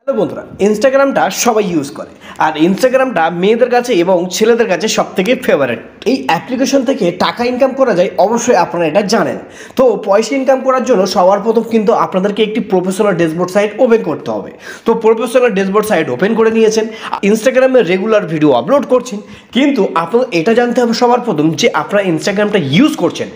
Hello বন্ধুরা, ইনস্টাগ্রামটা সবাই use করে আর ইনস্টাগ্রামটা মেয়েদের কাছে এবং ছেলেদের কাছে সবথেকে ফেভারিট। এই অ্যাপ্লিকেশন থেকে টাকা ইনকাম করা যায়, অবশ্যই আপনারা এটা জানেন। তো পয়সা ইনকাম করার জন্য সবার প্রথম কিন্তু আপনাদেরকে একটি প্রফেশনাল ড্যাশবোর্ড সাইট ওপেন করতে হবে। তো প্রফেশনাল ড্যাশবোর্ড সাইট ওপেন করে নিয়েছেন, ইনস্টাগ্রামে রেগুলার ভিডিও আপলোড করছেন, কিন্তু আপনাদের এটা জানতে হবে সবার প্রথম যে আপনারা ইনস্টাগ্রামটা ইউজ করছেন,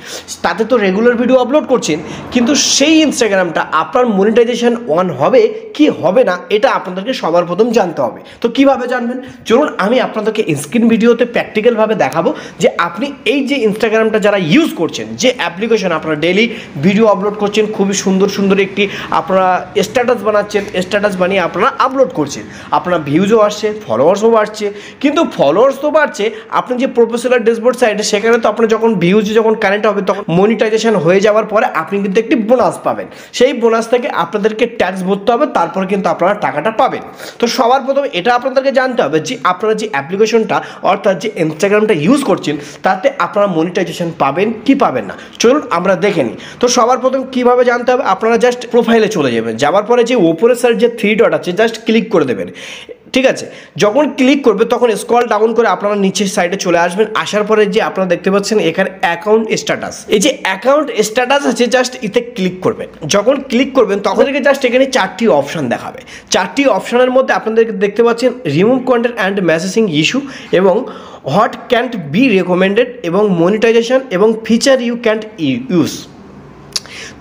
তাতে তো রেগুলার ভিডিও আপলোড করছেন, কিন্তু সেই ইনস্টাগ্রামটা আপনার মনিটাইজেশন অন হবে কি হবে না এটা আপনাদেরকে সবার প্রথম জানতে হবে। তো কিভাবে জানবেন, চলুন আমি আপনাদেরকে স্ক্রিন ভিডিওতে প্র্যাকটিক্যালভাবে দেখাবো যে আপনি এই যে ইনস্টাগ্রামটা যারা ইউজ করছেন, যে অ্যাপ্লিকেশন আপনারা ডেইলি ভিডিও আপলোড করছেন, খুবই সুন্দর সুন্দর একটি আপনারা স্ট্যাটাস বানাচ্ছেন, স্ট্যাটাস বানিয়ে আপনারা আপলোড করছেন, আপনার ভিউজও আসছে, ফলোয়ার্সও বাড়ছে। কিন্তু ফলোয়ার্স তো বাড়ছে, আপনি যে প্রফেশনাল ড্যাশবোর্ড সাইটে সেখানে তো আপনার যখন ভিউজ যখন কানেক্ট হবে তখন মনিটাইজেশন হয়ে যাওয়ার পরে আপনি কিন্তু একটি বোনাস পাবেন। সেই বোনাস থেকে আপনাদেরকে ট্যাক্স ভরতে হবে, তারপরে কিন্তু আপনারা টাকাটা পাবেন। তো সবার প্রথমে এটা আপনাদেরকে জানতে হবে যে আপনারা যে অ্যাপ্লিকেশনটা অর্থাৎ যে ইনস্টাগ্রামটা ইউজ করছেন তাতে আপনারা মনিটাইজেশন পাবেন কি পাবেন না, চলুন আমরা দেখে নিই। তো সবার প্রথম কিভাবে জানতে হবে, আপনারা জাস্ট প্রোফাইলে চলে যাবেন, যাওয়ার পরে যে উপরের সাইড যে থ্রি ডট আছে জাস্ট ক্লিক করে দেবেন। ঠিক আছে, যখন ক্লিক করবে তখন স্ক্রল ডাউন করে আপনারা নিচের সাইডে চলে আসবেন। আসার পরে যে আপনারা দেখতে পাচ্ছেন এখানে অ্যাকাউন্ট স্ট্যাটাস, এই যে অ্যাকাউন্ট স্ট্যাটাস আছে জাস্ট এতে ক্লিক করবেন। যখন ক্লিক করবেন তখন থেকে জাস্ট এখানে চারটি অপশান দেখাবে। চারটি অপশানের মধ্যে আপনাদেরকে দেখতে পাচ্ছেন remove content and messaging issue এবং হোয়াট ক্যান্ট বি রেকমেন্ডেড এবং মনিটাইজেশন এবং ফিচার ইউ ক্যান্ট ইউজ।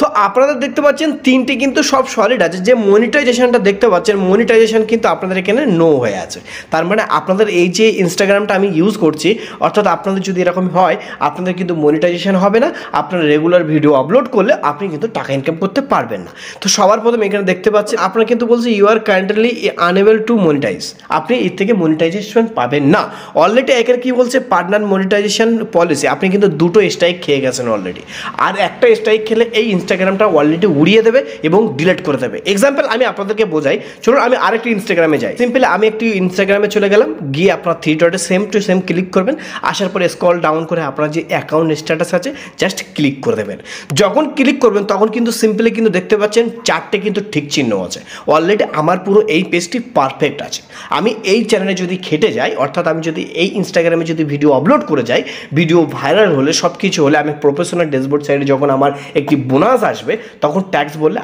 তো আপনারা দেখতে পাচ্ছেন তিনটি কিন্তু সব সলিড আছে। যে মনিটাইজেশনটা দেখতে পাচ্ছেন, মনিটাইজেশন কিন্তু আপনাদের এখানে নো হয়ে আছে। তার মানে আপনাদের এই যে ইনস্টাগ্রামটা আমি ইউজ করছি, অর্থাৎ আপনাদের যদি এরকম হয় আপনাদের কিন্তু মনিটাইজেশন হবে না, আপনারা রেগুলার ভিডিও আপলোড করলে আপনি কিন্তু টাকা ইনকাম করতে পারবেন না। তো সবার প্রথমে এখানে দেখতে পাচ্ছেন আপনারা কিন্তু বলছে you are currently unable to monetize, আপনি এর থেকে মনিটাইজেশন পাবেন না। অলরেডি এখানে কি বলছে পার্টনার মনিটাইজেশন পলিসি, আপনি কিন্তু দুটো স্ট্রাইক খেয়ে গেছেন অলরেডি, আর একটা স্ট্রাইক খেলে এই ইনস্টাগ্রামটা অলরেডি উড়িয়ে দেবে এবং ডিলিট করে দেবে। এক্সাম্পল আমি আপনাদেরকে বোঝাই, চলুন আমি আরেকটি ইনস্টাগ্রামে যাই। সিম্পলি আমি একটি ইনস্টাগ্রামে চলে গেলাম, গিয়ে আপনার থ্রি ডটে সেম টু সেম ক্লিক করবেন। আসার পরে স্ক্রল ডাউন করে আপনার যে অ্যাকাউন্ট স্ট্যাটাস আছে জাস্ট ক্লিক করে দেবেন। যখন ক্লিক করবেন তখন কিন্তু সিম্পলি কিন্তু দেখতে পাচ্ছেন চারটে কিন্তু ঠিক চিহ্ন আছে। অলরেডি আমার পুরো এই পেজটি পারফেক্ট আছে। আমি এই চ্যানেলে যদি খেটে যাই, অর্থাৎ আমি যদি এই ইনস্টাগ্রামে যদি ভিডিও আপলোড করে যাই, ভিডিও ভাইরাল হলে সব কিছু হলে আমি প্রফেশনাল ড্যাশবোর্ড সাইটে যখন আমার একটি বোনাস আসবে তখন ট্যাক্স বললে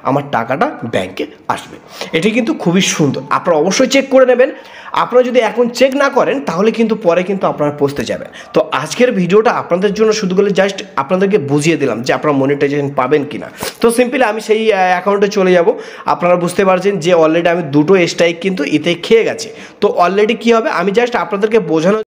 আমার টাকাটা ব্যাংকে আসবে। এটি কিন্তু খুবই সুন্দর, আপনারা অবশ্যই চেক করে নেবেন। আপনারা যদি এখন চেক না করেন তাহলে কিন্তু পরে কিন্তু আপনারা পৌঁছতে যাবেন। তো আজকের ভিডিওটা আপনাদের জন্য শুধু করে জাস্ট আপনাদেরকে বুঝিয়ে দিলাম যে আপনারা মনিটাইজেশন পাবেন কিনা। তো সিম্পলি আমি সেই অ্যাকাউন্টে চলে যাব। আপনারা বুঝতে পারছেন যে অলরেডি আমি দুটো স্ট্রাইক কিন্তু এতে খেয়ে গেছি। তো অলরেডি কী হবে, আমি জাস্ট আপনাদেরকে বোঝানো